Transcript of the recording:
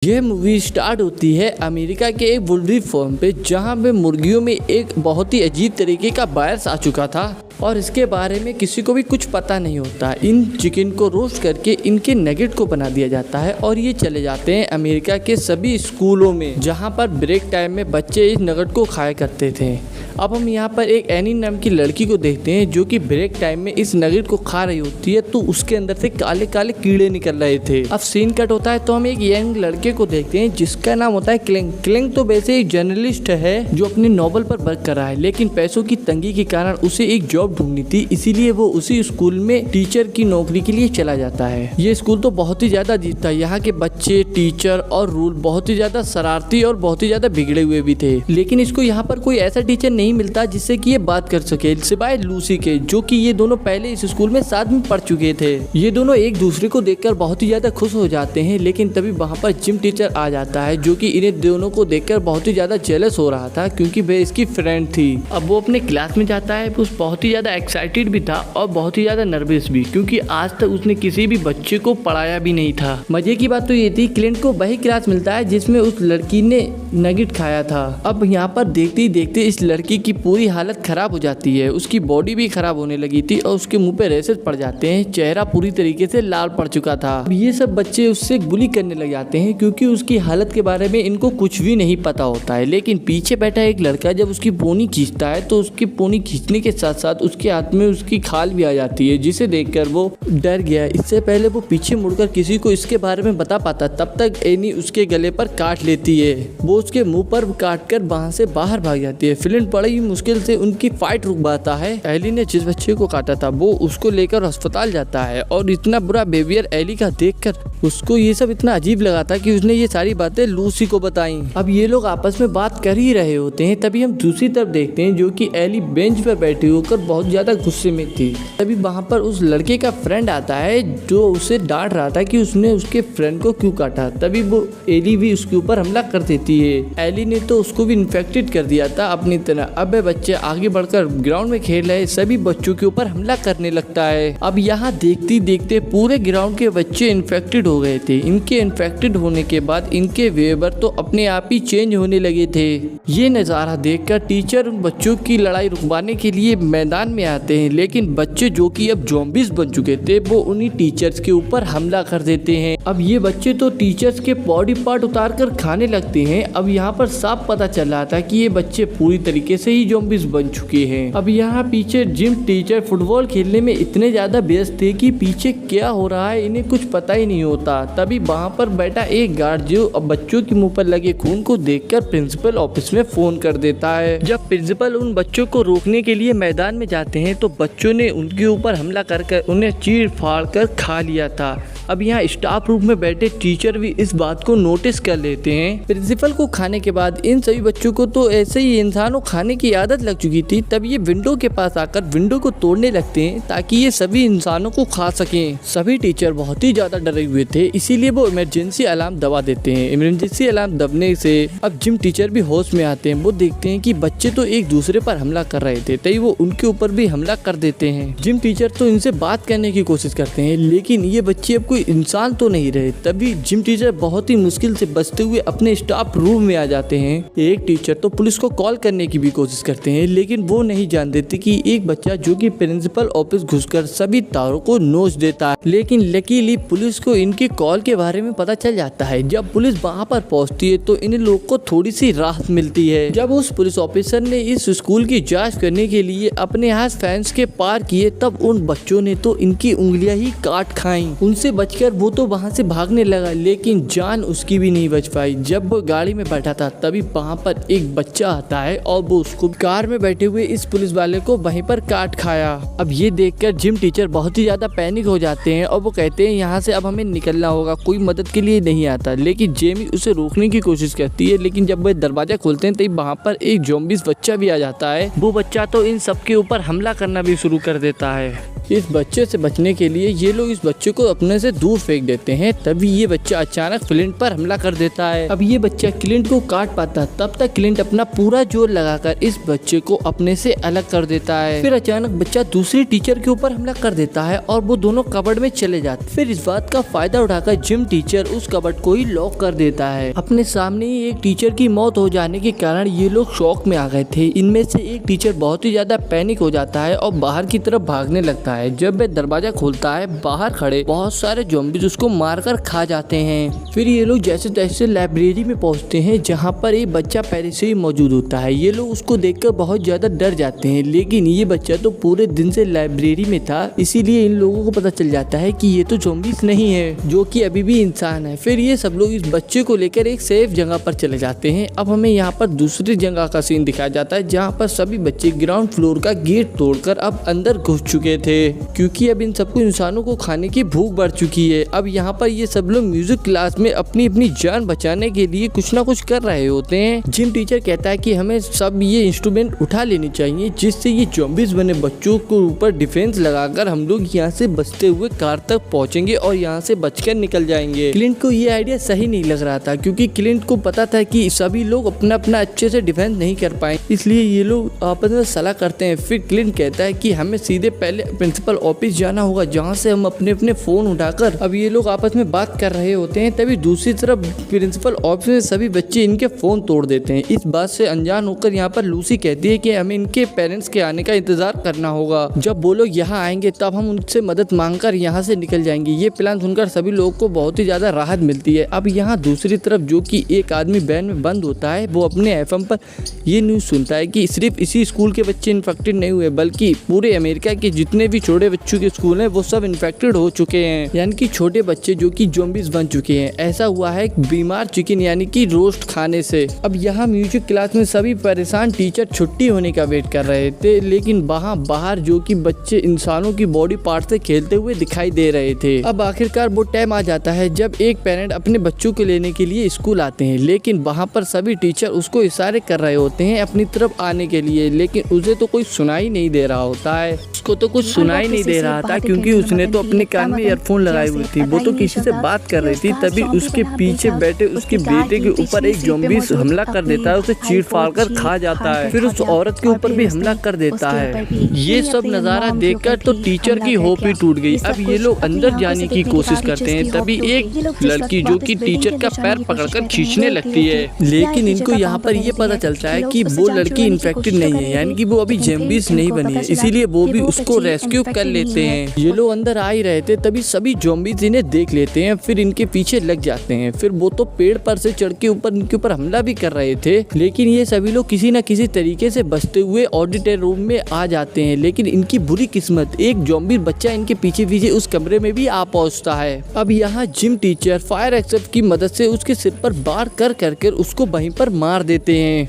यह movie start होती है अमेरिका के एक पोल्ट्री फार्म पे, जहां पे मुर्गियों में एक बहुत ही अजीब तरीके का वायरस आ चुका था और इसके बारे में किसी को भी कुछ पता नहीं होता। इन चिकन को रोस्ट करके इनके नगेट को बना दिया जाता है और ये चले जाते हैं अमेरिका के सभी स्कूलों में, जहां पर ब्रेक टाइम में बच्चे इस नगेट को खाया करते थे। अब हम यहाँ पर एक एनी नाम की लड़की को देखते हैं जो कि ब्रेक टाइम में इस नगेट को खा रही होती है, तो उसके अंदर से काले काले कीड़े निकल रहे थे। अब सीन कट होता है तो हम एक यंग लड़के को देखते हैं जिसका नाम होता है क्लिंग। क्लिंग तो वैसे एक जर्नलिस्ट है जो अपने नॉवल पर वर्क कर रहा है, लेकिन पैसों की तंगी के कारण उसे एक जॉब ढूंढनी थी, इसीलिए वो उसी स्कूल में टीचर की नौकरी के लिए चला जाता है। ये स्कूल तो बहुत ही ज्यादा अजीब था। यहाँ के बच्चे, टीचर और रूल बहुत ही ज्यादा शरारती और बहुत ही ज्यादा बिगड़े हुए भी थे, लेकिन इसको यहाँ पर कोई ऐसा टीचर नहीं मिलता जिससे कि ये बात कर सके, सिवाय लूसी के, जो कि ये दोनों पहले इस स्कूल में साथ में पढ़ चुके थे। ये दोनों एक दूसरे को देखकर बहुत ही ज्यादा खुश हो जाते हैं, लेकिन तभी वहाँ पर जिम टीचर आ जाता है जो कि इन्हें दोनों को देखकर बहुत ही ज्यादा जेलस हो रहा था, क्योंकि वह इसकी फ्रेंड थी। अब वो अपने क्लास में जाता है, उस बहुत ही ज्यादा एक्साइटेड भी था और बहुत ही ज्यादा नर्वस भी, क्योंकि आज तक उसने किसी भी बच्चे को पढ़ाया भी नहीं था। मजे की बात तो ये थी क्लिंट को वही क्लास मिलता है जिसमें उस लड़की ने नगेट खाया था। अब यहाँ पर देखते ही देखते इस लड़की की पूरी हालत खराब हो जाती है, उसकी बॉडी भी खराब होने लगी थी और उसके मुंह पे रेशेस पड़ जाते हैं, चेहरा पूरी तरीके से लाल पड़ चुका था। अब ये सब बच्चे उससे बुली करने लग जाते हैं क्योंकि उसकी हालत के बारे में इनको कुछ भी नहीं पता होता है। लेकिन पीछे बैठा एक लड़का जब उसकी पोनी खींचता है तो उसकी पोनी खींचने के साथ साथ उसके हाथ में उसकी खाल भी आ जाती है, जिसे देखकर वो डर गया। इससे पहले वो पीछे मुड़कर किसी को इसके बारे में बता पाता, तब तक एनी उसके गले पर काट लेती है। वो उसके मुंह पर काटकर वहां से बाहर भाग जाती है। फ्लिंट बड़ी ही मुश्किल से उनकी फाइट रुकवाता है। एली ने जिस बच्चे को काटा था वो उसको लेकर अस्पताल जाता है और इतना बुरा बिहेवियर एली का देखकर उसको ये सब इतना अजीब लगा था कि उसने ये सारी बातें लूसी को बताई। अब ये लोग आपस में बात कर ही रहे होते हैं, तभी हम दूसरी तरफ देखते हैं जो कि एली बेंच पर बैठी होकर बहुत ज्यादा गुस्से में थी। तभी वहां पर उस लड़के का फ्रेंड आता है जो उसे डांट रहा था कि उसने उसके फ्रेंड को क्यों काटा। तभी वो एली भी उसके ऊपर हमला कर देती है। एली ने तो उसको भी इन्फेक्टेड कर दिया था अपनी तरह। अब वे बच्चे आगे बढ़कर ग्राउंड में खेल रहे सभी बच्चों के ऊपर हमला करने लगता है। अब यहाँ देखते देखते पूरे ग्राउंड के बच्चे इन्फेक्टेड हो गए थे। इनके इन्फेक्टेड होने के बाद इनके वेबर तो अपने आप ही चेंज होने लगे थे। ये नज़ारा देखकर टीचर उन बच्चों की लड़ाई रुकवाने के लिए मैदान में आते हैं, लेकिन बच्चे जो कि अब ज़ॉम्बीज बन चुके थे वो उन्हीं टीचर्स के ऊपर हमला कर देते हैं। अब ये बच्चे तो टीचर्स के बॉडी पार्ट उतार कर खाने लगते हैं। अब यहाँ पर साफ पता चल रहा था कि ये बच्चे पूरी तरीके से ही ज़ॉम्बीज बन चुके हैं। अब यहाँ पीछे जिम टीचर फुटबॉल खेलने में इतने ज्यादा व्यस्त थे कि पीछे क्या हो रहा है इन्हें कुछ पता ही नहीं होता। तभी वहाँ पर बैठा एक गार्ड जो अब बच्चों के मुंह पर लगे खून को देखकर प्रिंसिपल ऑफिस में फोन कर देता है। जब प्रिंसिपल उन बच्चों को रोकने के लिए मैदान में जाते हैं तो बच्चों ने उनके ऊपर हमला कर उन्हें चीर फाड़ कर खा लिया था। अब यहाँ स्टाफ रूम में बैठे टीचर भी इस बात को नोटिस कर लेते हैं। प्रिंसिपल को खाने के बाद इन सभी बच्चों को तो ऐसे ही इंसानों खाने की आदत लग चुकी थी। तब ये विंडो के पास आकर विंडो को तोड़ने लगते हैं ताकि ये सभी इंसानों को खा सकें। सभी टीचर बहुत ही ज्यादा डरे हुए थे, इसीलिए वो इमरजेंसी अलार्म दबा देते हैं। इमरजेंसी अलार्म दबने से अब जिम टीचर भी होश में आते हैं। वो देखते हैं कि बच्चे तो एक दूसरे पर हमला कर रहे थे, तभी वो उनके ऊपर भी हमला कर देते हैं। जिम टीचर तो इनसे बात करने की कोशिश करते हैं, लेकिन ये बच्चे अब कोई इंसान तो नहीं रहे। तभी जिम टीचर बहुत ही मुश्किल से बचते हुए अपने स्टाफ रूम में आ जाते हैं। एक टीचर तो पुलिस को कॉल करने की भी कोशिश करते हैं, लेकिन वो नहीं जान देते कि एक बच्चा जो कि प्रिंसिपल ऑफिस घुसकर सभी तारों को नोच देता है। लेकिन लकीली पुलिस को इनके कॉल के बारे में पता चल जाता है। जब पुलिस वहाँ पर पहुँचती है तो इन लोगों को थोड़ी सी राहत मिलती है। जब उस पुलिस ऑफिसर ने इस स्कूल की जाँच करने के लिए अपने हाथ फेंस के पार किए, तब उन बच्चों ने तो इनकी उंगलियां ही काट खाई। उनसे बचकर वो तो वहाँ से भागने लगा, लेकिन जान उसकी भी नहीं बच पाई। जब वो गाड़ी में बैठा था तभी वहाँ पर एक बच्चा आता है और वो उसको कार में बैठे हुए इस पुलिस वाले को वहीं पर काट खाया। अब ये देखकर जिम टीचर बहुत ही ज्यादा पैनिक हो जाते हैं और वो कहते हैं यहाँ से अब हमें निकलना होगा, कोई मदद के लिए नहीं आता। लेकिन जेमी उसे रोकने की कोशिश करती है, लेकिन जब वह दरवाजा खोलते हैं तभी वहाँ पर एक ज़ॉम्बीज बच्चा भी आ जाता है। वो बच्चा तो इन सबके ऊपर हमला करना भी शुरू कर देता है। इस बच्चे से बचने के लिए ये लोग इस बच्चे को अपने से दूर फेंक देते हैं। तभी ये बच्चा अचानक क्लिंट पर हमला कर देता है। अब ये बच्चा क्लिंट को काट पाता, तब तक क्लिंट अपना पूरा जोर लगाकर इस बच्चे को अपने से अलग कर देता है। फिर अचानक बच्चा दूसरी टीचर के ऊपर हमला कर देता है और वो दोनों कबर्ड में चले जाते। फिर इस बात का फायदा उठाकर जिम टीचर उस कबर्ड को ही लॉक कर देता है। अपने सामने ही एक टीचर की मौत हो जाने के कारण ये लोग शॉक में आ गए थे। इनमें से एक टीचर बहुत ही ज्यादा पैनिक हो जाता है और बाहर की तरफ भागने लगता है। जब वह दरवाजा खोलता है, बाहर खड़े बहुत सारे ज़ॉम्बीज़ उसको मारकर खा जाते हैं। फिर ये लोग जैसे तैसे लाइब्रेरी में पहुंचते हैं, जहां पर एक बच्चा पहले से ही मौजूद होता है। ये लोग उसको देखकर बहुत ज्यादा डर जाते हैं, लेकिन ये बच्चा तो पूरे दिन से लाइब्रेरी में था, इसीलिए इन लोगों को पता चल जाता है कि ये तो ज़ॉम्बीज़ नहीं है, जो कि अभी भी इंसान है। फिर ये सब लोग इस बच्चे को लेकर एक सेफ जगह पर चले जाते हैं। अब हमें यहाँ पर दूसरी जगह का सीन दिखाया जाता है, जहाँ पर सभी बच्चे ग्राउंड फ्लोर का गेट तोड़कर अब अंदर घुस चुके थे, क्योंकि अब इन सबको इंसानों को खाने की भूख बढ़ चुकी है। अब यहाँ पर ये सब लोग म्यूजिक क्लास में अपनी अपनी जान बचाने के लिए कुछ ना कुछ कर रहे होते हैं। जिम टीचर कहता है कि हमें सब ये इंस्ट्रूमेंट उठा लेनी चाहिए, जिससे ये ज़ॉम्बीज़ बने बच्चों के ऊपर डिफेंस लगाकर हम लोग यहाँ से बचते हुए कार तक पहुँचेंगे और यहाँ से बचकर निकल जाएंगे। क्लिंट को ये आइडिया सही नहीं लग रहा था, क्योंकि क्लिंट को पता था कि सभी लोग अपना अपना अच्छे से डिफेंस नहीं कर पाए, इसलिए ये लोग आपस में सलाह करते हैं। फिर क्लिंट कहता है कि हमें सीधे पहले प्रिंसिपल ऑफिस जाना होगा, जहाँ से हम अपने अपने फोन उठाकर, अब ये लोग आपस में बात कर रहे होते हैं, तभी दूसरी तरफ प्रिंसिपल ऑफिस में सभी बच्चे इनके फोन तोड़ देते हैं। इस बात से अनजान होकर यहाँ पर लूसी कहती है कि हमें इनके पेरेंट्स के आने का इंतजार करना होगा। जब वो लोग यहाँ आएंगे तब हम उनसे मदद मांगकर यहाँ से निकल जाएंगे। ये प्लान सुनकर सभी लोगों को बहुत ही ज्यादा राहत मिलती है। अब यहाँ दूसरी तरफ जो कि एक आदमी वैन में बंद होता है, वो अपने एफएम पर ये न्यूज सुनता है कि सिर्फ इसी स्कूल के बच्चे इन्फेक्टेड नहीं हुए, बल्कि पूरे अमेरिका के जितने भी छोटे बच्चों के स्कूल हैं वो सब इन्फेक्टेड हो चुके हैं, यानी कि छोटे बच्चे जो कि ज़ॉम्बीज़ बन चुके हैं। ऐसा हुआ है बीमार चिकन यानी कि रोस्ट खाने से। अब यहाँ म्यूजिक क्लास में सभी परेशान टीचर छुट्टी होने का वेट कर रहे थे, लेकिन वहाँ बाहर जो कि बच्चे इंसानों की बॉडी पार्ट से खेलते हुए दिखाई दे रहे थे। अब आखिरकार वो टाइम आ जाता है जब एक पेरेंट अपने बच्चों को लेने के लिए स्कूल आते हैं, लेकिन वहाँ पर सभी टीचर उसको इशारे कर रहे होते हैं अपनी तरफ आने के लिए, लेकिन उसे तो कोई सुनाई नहीं दे रहा होता है। उसको तो कुछ सुनाई नहीं दे रहा था, क्योंकि उसने तो अपने कान में ईयरफोन लगाई हुई थी। वो तो किसी से बात कर रही थी, तभी उसके पीछे बैठे उसके बेटे के ऊपर एक ज़ॉम्बीज़ हमला कर देता है, उसे चीर फाड़ कर खा जाता है। फिर उस औरत के ऊपर भी हमला कर देता है। ये सब नज़ारा देखकर तो टीचर की होप ही टूट गई। अब ये लोग अंदर जाने की कोशिश करते हैं, तभी एक लड़की जो कि टीचर का पैर पकड़कर खींचने लगती है, लेकिन इनको यहाँ पर ये पता चलता है कि वो लड़की इन्फेक्टेड नहीं है, यानी कि वो अभी ज़ॉम्बीज़ नहीं बनी है, इसीलिए वो भी उसको रेस्क्यू कर लेते हैं। ये लोग अंदर आ ही रहे थे, तभी सभी ज़ॉम्बीज़ इन्हें देख लेते हैं, फिर इनके पीछे लग जाते हैं। फिर वो तो पेड़ पर से चढ़ के ऊपर इनके ऊपर हमला भी कर रहे थे, लेकिन ये सभी लोग किसी न किसी तरीके से बचते हुए ऑडिटोरियम रूम में आ जाते हैं। लेकिन इनकी बुरी किस्मत, एक ज़ॉम्बी बच्चा इनके पीछे पीछे उस कमरे में भी आ पहुंचता है। अब यहाँ जिम टीचर फायर एक्सटिंग्विशर की मदद से उसके सिर पर वार कर उसको वहीं पर मार देते हैं।